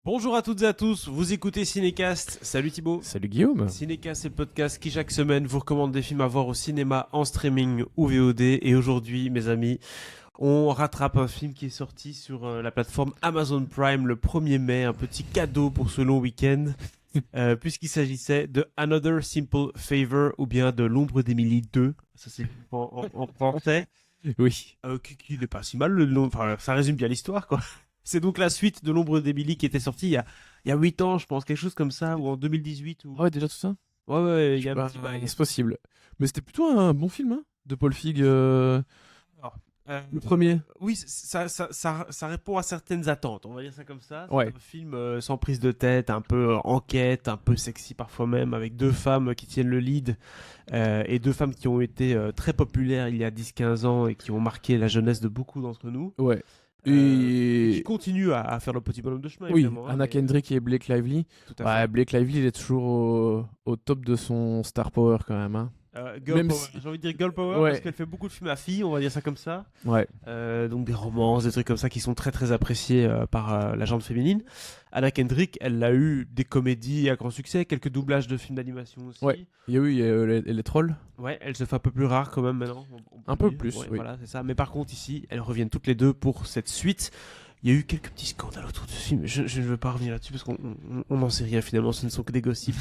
Bonjour à toutes et à tous, vous écoutez Cinécast. Salut Thibaut. Salut Guillaume. Cinécast, c'est le podcast qui chaque semaine vous recommande des films à voir au cinéma, en streaming ou VOD. Et aujourd'hui, mes amis, on rattrape un film qui est sorti sur la plateforme Amazon Prime le 1er mai, un petit cadeau pour ce long week-end, puisqu'il s'agissait de Another Simple Favor ou bien de L'ombre d'Emily 2. Ça c'est en français. Oui. Qui n'est pas si mal, le nom, enfin, ça résume bien l'histoire, quoi. C'est donc la suite de L'ombre d'Emily qui était sortie il y a 8 ans, je pense, quelque chose comme ça, ou en 2018. Ou... Ah ouais, déjà tout ça? Ouais, ouais, il Je y sais a un pas, petit bail. c'est possible. Mais c'était plutôt un bon film, hein, de Paul Feig. Alors, euh, Le premier. oui, ça répond à certaines attentes, on va dire ça comme ça. C'est Ouais. un film sans prise de tête, un peu enquête, un peu sexy parfois même, avec deux femmes qui tiennent le lead, et deux femmes qui ont été très populaires il y a 10-15 ans et qui ont marqué la jeunesse de beaucoup d'entre nous. Ouais. Et qui Et continuent à faire le petit bonhomme de chemin, oui, évidemment, hein, Anna mais Kendrick et Blake Lively. tout à Ouais, fait. Blake Lively, il est toujours au top de son star power quand même, hein. Girl Même Power. si. J'ai envie de dire Girl Power parce Ouais. qu'elle fait beaucoup de films à filles, on va dire ça comme ça. Ouais. Donc des romances, des trucs comme ça qui sont très très appréciés par la gente féminine. Anna Kendrick, elle a eu des comédies à grand succès, quelques doublages de films d'animation Ouais. aussi. Il y a eu les trolls. Ouais, elle se fait un peu plus rare quand même maintenant. On peut Un peu dire. plus, Ouais, oui. voilà, c'est ça. Mais par contre ici, elles reviennent toutes les deux pour cette suite. Il y a eu quelques petits scandales autour de ce film. Je ne veux pas revenir là-dessus parce qu'on n'en sait rien finalement. Ce ne sont que des gossips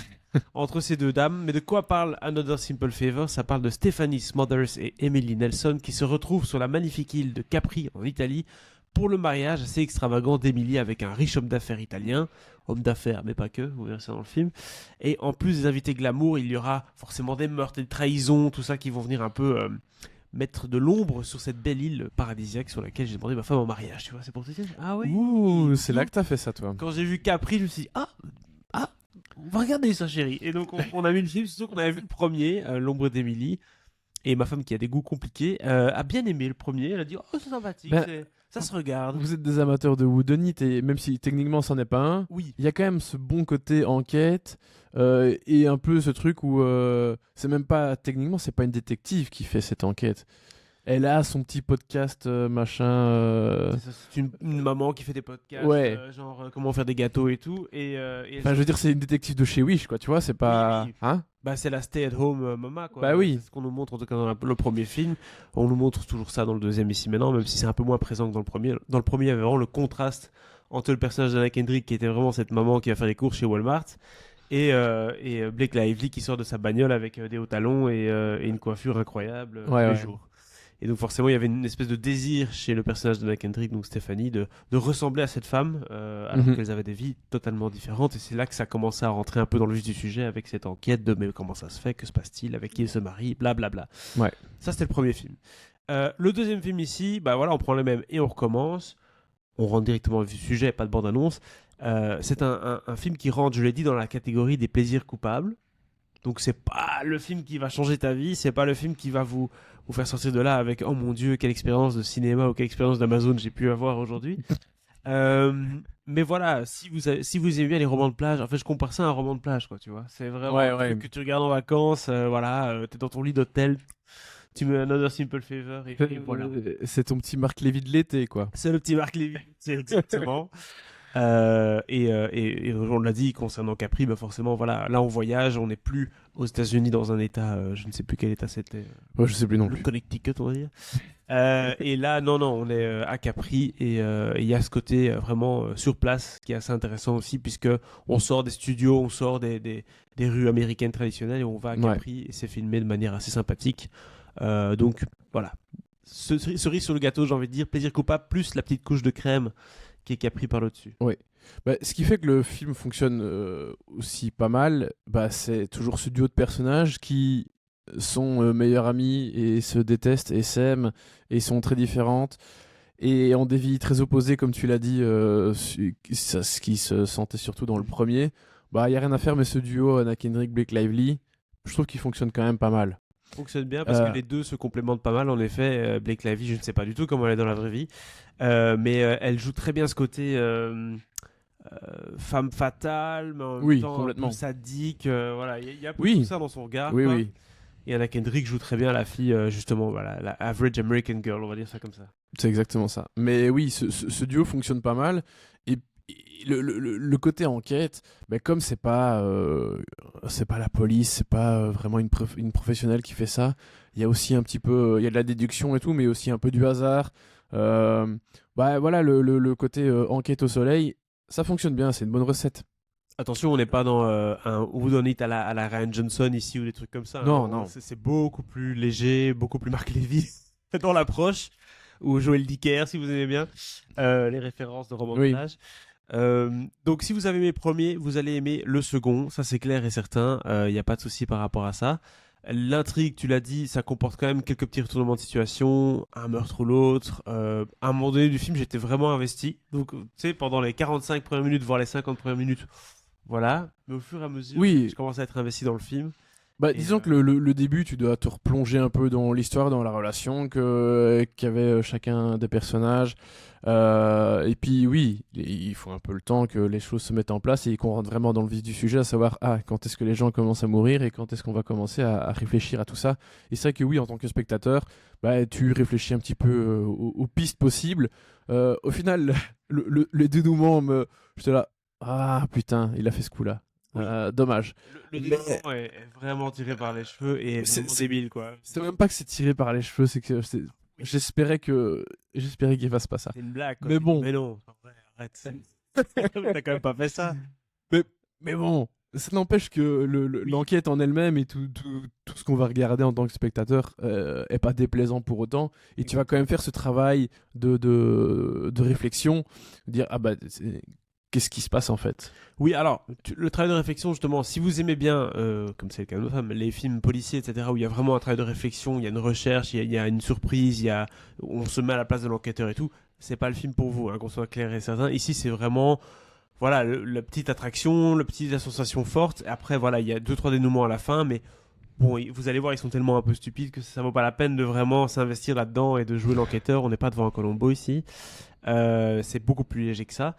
entre ces deux dames. Mais de quoi parle Another Simple Favor? Ça parle de Stephanie Smothers et Emily Nelson qui se retrouvent sur la magnifique île de Capri en Italie pour le mariage assez extravagant d'Emily avec un riche homme d'affaires italien. Homme d'affaires, mais pas que, vous verrez ça dans le film. Et en plus des invités glamour, il y aura forcément des meurtres, des trahisons, tout ça qui vont venir un peu mettre de l'ombre sur cette belle île paradisiaque sur laquelle j'ai demandé ma femme en mariage. Tu vois, c'est pour te dire. Ah oui. Ouh, c'est là que t'as fait ça, toi. Quand j'ai vu Capri, je me suis dit, ah, on va regarder ça, chérie. Et donc, on a vu le film, surtout qu'on avait vu le premier, L'ombre d'Emily. Et ma femme, qui a des goûts compliqués, a bien aimé le premier. Elle a dit, oh, c'est sympathique, Ben, ça se regarde. Vous êtes des amateurs de whodunit et même si techniquement c'en est pas un, Oui, il y a quand même ce bon côté enquête et un peu ce truc où c'est même pas techniquement c'est pas une détective qui fait cette enquête. Elle a son petit podcast machin. c'est une maman qui fait des podcasts, Ouais. genre comment faire des gâteaux et tout. Et Enfin je veux dire c'est une détective de chez Wish quoi tu vois c'est pas oui. hein. Bah, c'est la stay-at-home mama, quoi. Bah oui. C'est ce qu'on nous montre, en tout cas, dans le premier film. On nous montre toujours ça dans le deuxième ici maintenant, même si c'est un peu moins présent que dans le premier. Dans le premier, il y avait vraiment le contraste entre le personnage d'Anna Kendrick, qui était vraiment cette maman qui va faire les courses chez Walmart, et Blake Lively qui sort de sa bagnole avec des hauts talons et une coiffure incroyable tous Ouais les ouais. jours. Et donc forcément, il y avait une espèce de désir chez le personnage d'Anna Kendrick, donc Stéphanie, de ressembler à cette femme, alors Mhm. qu'elles avaient des vies totalement différentes. Et c'est là que ça commençait à rentrer un peu dans le vif du sujet avec cette enquête de mais comment ça se fait, que se passe-t-il, avec qui elle se marie, blablabla. Ouais. Ça, c'était le premier film. Le deuxième film ici, bah voilà, on prend le même et on recommence. On rentre directement au vif du sujet, pas de bande-annonce. C'est un film qui rentre, je l'ai dit, dans la catégorie des plaisirs coupables. Donc c'est pas le film qui va changer ta vie, c'est pas le film qui va vous faire sortir de là avec oh mon dieu quelle expérience de cinéma ou quelle expérience d'Amazon j'ai pu avoir aujourd'hui. Euh, mais voilà, si vous aimez bien les romans de plage, en fait je compare ça à un roman de plage quoi, tu vois. C'est vraiment Ouais un ouais. truc que tu regardes en vacances, voilà, t'es dans ton lit d'hôtel, tu mets Another Simple Favor et voilà. C'est ton petit Marc Lévy de l'été quoi. C'est le petit Marc Lévy, c'est exactement. Et on l'a dit concernant Capri, bah forcément, voilà, là on voyage, on n'est plus aux États-Unis dans un état, je ne sais plus quel état c'était, Ouais, je sais plus non le plus. Connecticut, on va dire. Et là, non, non, on est à Capri et il y a ce côté vraiment sur place qui est assez intéressant aussi, puisque on sort des studios, on sort des rues américaines traditionnelles et on va à Ouais. Capri et c'est filmé de manière assez sympathique. Donc voilà, cerise sur le gâteau, j'ai envie de dire, plaisir coupable, plus la petite couche de crème qui est Capri par le-dessus. Ouais. Bah, ce qui fait que le film fonctionne aussi pas mal, bah, c'est toujours ce duo de personnages qui sont meilleurs amis et se détestent et s'aiment et sont très différentes et ont des vies très opposées, comme tu l'as dit, ce qui se sentait surtout dans le premier. Bah, il n'y a rien à faire, mais ce duo Anna Kendrick, Blake Lively, je trouve qu'il fonctionne quand même pas mal. Fonctionne bien parce que Euh, les deux se complémentent pas mal. En effet, Blake Lively, je ne sais pas du tout comment elle est dans la vraie vie, mais elle joue très bien ce côté femme fatale, mais en même oui, temps un peu complètement. sadique. Voilà, il y a un peu tout Oui, ça dans son regard, oui, quoi. oui. Et Anna Kendrick joue très bien la fille, justement, voilà, la average American girl, on va dire ça comme ça. C'est exactement ça. Mais oui, ce duo fonctionne pas mal. Et le côté enquête, ben comme c'est pas la police, c'est pas vraiment une professionnelle qui fait ça. Il y a aussi un petit peu, il y a de la déduction et tout, mais aussi un peu du hasard. Bah voilà, le côté enquête au soleil, ça fonctionne bien, c'est une bonne recette. Attention, on n'est pas dans un Who Done It à la Ryan Johnson ici ou des trucs comme ça. Non, hein. non. C'est beaucoup plus léger, beaucoup plus Marc Lévy dans l'approche, ou Joël Dicker si vous aimez bien les références de romans de Oui. plage. Donc si vous avez aimé le premier, vous allez aimer le second, ça c'est clair et certain, il n'y a pas de souci par rapport à ça. L'intrigue, tu l'as dit, ça comporte quand même quelques petits retournements de situation, un meurtre ou l'autre. À un moment donné du film, j'étais vraiment investi. Donc, tu sais, pendant les 45 premières minutes, voire les 50 premières minutes, voilà. Mais au fur et à mesure, Oui. je commence à être investi dans le film. Bah, Et, disons que le début, tu dois te replonger un peu dans l'histoire, dans la relation qu'avaient chacun des personnages. Et puis, oui, il faut un peu le temps que les choses se mettent en place et qu'on rentre vraiment dans le vif du sujet, à savoir quand est-ce que les gens commencent à mourir et quand est-ce qu'on va commencer à réfléchir à tout ça. Et c'est vrai que oui, en tant que spectateur, bah, tu réfléchis un petit peu aux pistes possibles. Au final, le dénouement, j'étais là, ah putain, il a fait ce coup-là. Oui. Dommage. le Mais- développement est vraiment tiré par les cheveux et C'est- vraiment c'est- débile, quoi. C'est même pas que c'est tiré par les cheveux, c'est que j'espérais qu'il fasse pas ça. C'est une blague, quoi. Mais bon. Mais non, en vrai, arrête. T'as quand même pas fait ça. Mais bon, ça n'empêche que l'enquête en elle-même et tout ce qu'on va regarder en tant que spectateur est pas déplaisant pour autant. Et tu vas quand même faire ce travail de réflexion, dire ah bah qu'est-ce qui se passe en fait. Oui, alors, le travail de réflexion, justement, si vous aimez bien, comme c'est le cas de nos femmes, les films policiers, etc., où il y a vraiment un travail de réflexion, il y a une recherche, il y a une surprise, on se met à la place de l'enquêteur et tout, c'est pas le film pour vous, hein, qu'on soit clair et certain. Ici, c'est vraiment, voilà, la petite attraction, la petite sensation forte. Après, voilà, il y a 2-3 dénouements à la fin, mais bon, vous allez voir, ils sont tellement un peu stupides que ça vaut pas la peine de vraiment s'investir là-dedans et de jouer l'enquêteur. On n'est pas devant un Columbo ici. C'est beaucoup plus léger que ça.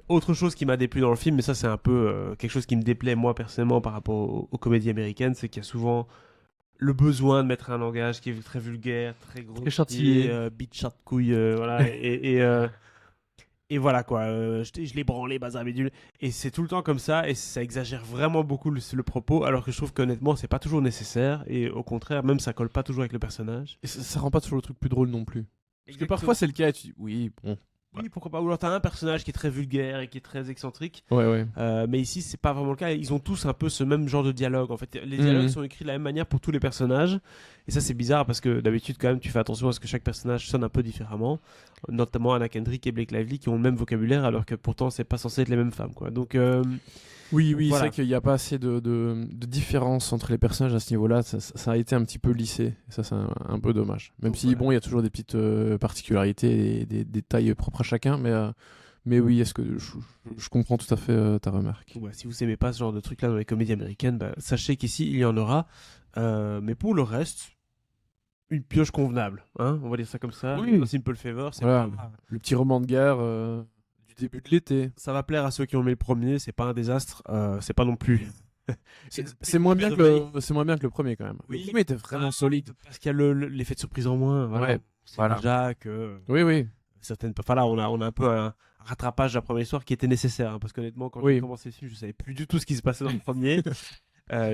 Autre chose qui m'a déplu dans le film, mais ça c'est un peu quelque chose qui me déplaît moi personnellement par rapport aux comédies américaines, c'est qu'il y a souvent le besoin de mettre un langage qui est très vulgaire, très gros, Très châtié. bite chat couille, voilà, et voilà quoi, je l'ai branlé, bazar bidule, et c'est tout le temps comme ça, et ça exagère vraiment beaucoup le propos, alors que je trouve qu'honnêtement c'est pas toujours nécessaire, et au contraire même ça colle pas toujours avec le personnage. Et ça rend pas toujours le truc plus drôle non plus. Parce que parfois c'est le cas, et tu dis oui, bon. Oui, pourquoi pas. Ou alors t'as un personnage qui est très vulgaire et qui est très excentrique. Ouais. Mais ici, c'est pas vraiment le cas. Ils ont tous un peu ce même genre de dialogue. En fait, les dialogues sont écrits de la même manière pour tous les personnages. Et ça, c'est bizarre parce que d'habitude, quand même, tu fais attention à ce que chaque personnage sonne un peu différemment. Notamment Anna Kendrick et Blake Lively qui ont le même vocabulaire alors que pourtant, c'est pas censé être les mêmes femmes, quoi. Donc, Oui, voilà. c'est vrai qu'il n'y a pas assez de différence entre les personnages à ce niveau-là. Ça a été un petit peu lissé. Et ça, c'est un peu dommage. Même si, Voilà. bon, il y a toujours des petites particularités et des détails propres à chacun. Mais oui, est-ce que je comprends tout à fait ta remarque. Ouais, si vous aimez pas ce genre de truc-là dans les comédies américaines, bah, sachez qu'ici, il y en aura. Mais pour le reste, une pioche convenable. Hein, on va dire ça comme ça. Oui. Un Simple Favor, c'est Voilà, pas... le petit roman de guerre du début de l'été. Ça va plaire à ceux qui ont aimé le premier, c'est pas un désastre, c'est pas non plus. C'est moins bien que le premier quand même. Oui. Le premier était vraiment solide. Parce qu'il y a l'effet de surprise en moins. Voilà. Ouais, C'est voilà. déjà que Oui. certaines. Enfin là, on a un peu un rattrapage de la première histoire qui était nécessaire. Hein, parce qu'honnêtement, quand Oui. j'ai commencé le film, je savais plus du tout ce qui se passait dans le premier.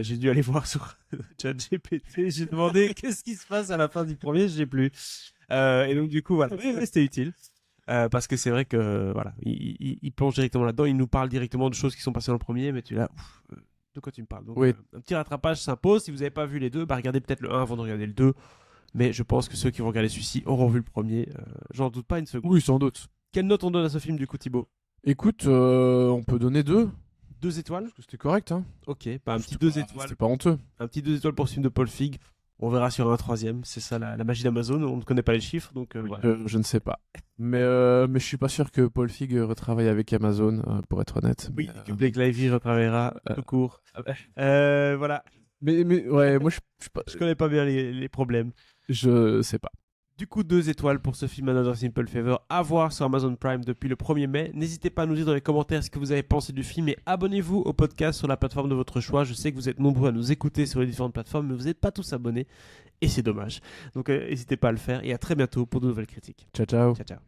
J'ai dû aller voir sur ChatGPT. J'ai demandé qu'est-ce qui se passe à la fin du premier, je sais plus. Et donc du coup, voilà, oui, c'était utile. Parce que c'est vrai que voilà, il plonge directement là-dedans, il nous parle directement de choses qui sont passées dans le premier, mais tu es là, de quoi tu me parles? Donc, Oui. un petit rattrapage s'impose. Si vous n'avez pas vu les deux, bah regardez peut-être le 1 avant de regarder le 2. Mais je pense que ceux qui vont regarder celui-ci auront vu le premier. J'en doute pas une seconde. Oui, sans doute. Quelle note on donne à ce film du coup, Thibaut? Écoute, on peut donner 2. 2 étoiles? Parce que c'était correct, hein. Ok, bah un petit 2 étoiles. C'était pas honteux. Un petit 2 étoiles pour ce film de Paul Feig. On verra sur un troisième. C'est ça la magie d'Amazon. On ne connaît pas les chiffres, donc voilà. Je ne sais pas. Mais je suis pas sûr que Paul Feig retravaille avec Amazon, pour être honnête. Oui, que Blake Lively retravaillera tout court. Voilà. Mais ouais, moi Je connais pas bien les problèmes. je sais pas. Du coup, 2 étoiles pour ce film Another Simple Favor à voir sur Amazon Prime depuis le 1er mai. N'hésitez pas à nous dire dans les commentaires ce que vous avez pensé du film et abonnez-vous au podcast sur la plateforme de votre choix. Je sais que vous êtes nombreux à nous écouter sur les différentes plateformes, mais vous n'êtes pas tous abonnés et c'est dommage. Donc n'hésitez pas à le faire et à très bientôt pour de nouvelles critiques. Ciao, ciao. Ciao, ciao.